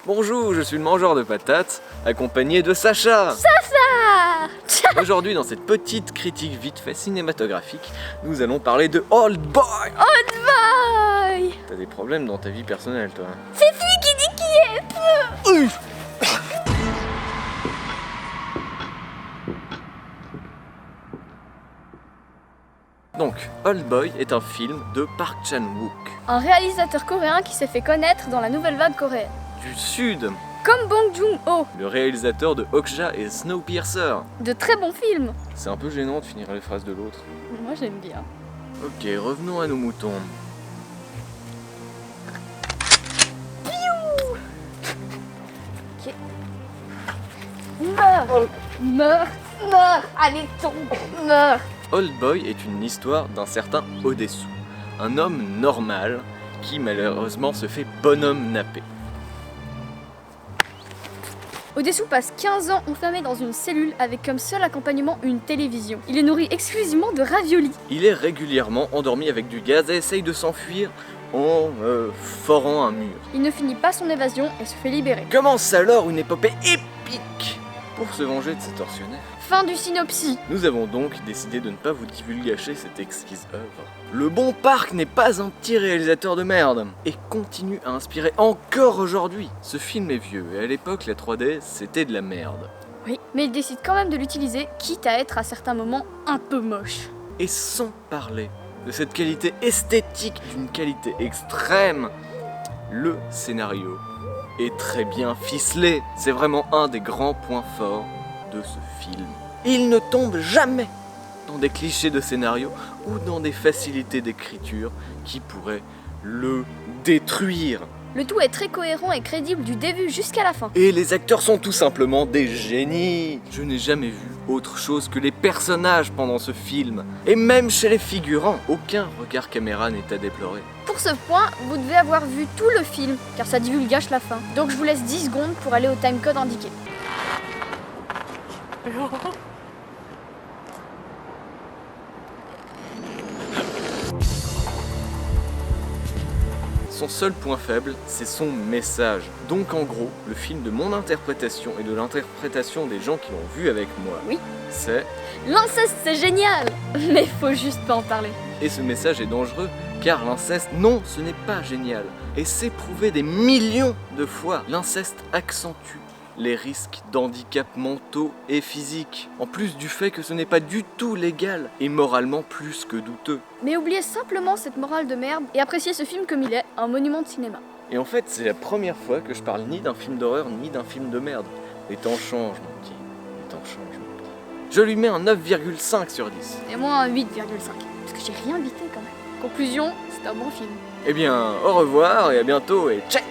Bonjour, je suis le mangeur de patates, accompagné de Sacha. Sacha. Aujourd'hui, dans cette petite critique vite fait cinématographique, nous allons parler de Old Boy. Old Boy. T'as des problèmes dans ta vie personnelle, toi. C'est lui qui dit qui est. Donc, Old Boy est un film de Park Chan-wook, Un réalisateur coréen qui s'est fait connaître dans la nouvelle vague coréenne. du Sud, Comme Bong Joon-ho, le réalisateur de Okja et Snowpiercer. de très bons films. C'est un peu gênant de finir les phrases de l'autre. Moi j'aime bien. Ok, revenons à nos moutons. Meurs. Meurs. Meurs. Allez tombe. Meurs. Old Boy est une histoire d'un certain Odessu, un homme normal qui malheureusement se fait bonhomme nappé. Odessu passe 15 ans enfermé dans une cellule avec comme seul accompagnement une télévision. Il est nourri exclusivement de raviolis. Il est régulièrement endormi avec du gaz et essaye de s'enfuir en forant un mur. Il ne finit pas son évasion et se fait libérer. Commence alors une épopée épique pour se venger de ses tortionnaires. Fin du synopsis. Nous avons donc décidé de ne pas vous divulgacher cette exquise œuvre. Le bon Park n'est pas un petit réalisateur de merde et continue à inspirer encore aujourd'hui. Ce film est vieux et à l'époque la 3D c'était de la merde. Oui, mais il décide quand même de l'utiliser, quitte à être à certains moments un peu moche. Et sans parler de cette qualité esthétique d'une qualité extrême, le scénario est très bien ficelé. C'est vraiment un des grands points forts de ce film. Il ne tombe jamais dans des clichés de scénario ou dans des facilités d'écriture qui pourraient le détruire. Le tout est très cohérent et crédible du début jusqu'à la fin. Et les acteurs sont tout simplement des génies. Je n'ai jamais vu autre chose que les personnages pendant ce film. Et même chez les figurants, aucun regard caméra n'est à déplorer. Pour ce point, vous devez avoir vu tout le film, car ça divulgage la fin. Donc je vous laisse 10 secondes pour aller au timecode indiqué. Son seul point faible, c'est son message. Donc en gros, le film de mon interprétation et de l'interprétation des gens qui l'ont vu avec moi, Oui. c'est... L'inceste c'est génial, mais faut juste pas en parler. Et ce message est dangereux, car l'inceste, non, ce n'est pas génial. Et c'est prouvé des millions de fois. L'inceste accentue les risques d'handicap mentaux et physiques, en plus du fait que ce n'est pas du tout légal et moralement plus que douteux. Mais oubliez simplement cette morale de merde et appréciez ce film comme il est, un monument de cinéma. Et en fait, c'est la première fois que je parle ni d'un film d'horreur ni d'un film de merde. Les temps changent, mon petit. Les temps changent, mon petit. Je lui mets un 9,5 sur 10. Et moi un 8,5, parce que j'ai rien bité quand même. Conclusion, c'est un bon film. Eh bien, au revoir et à bientôt et check!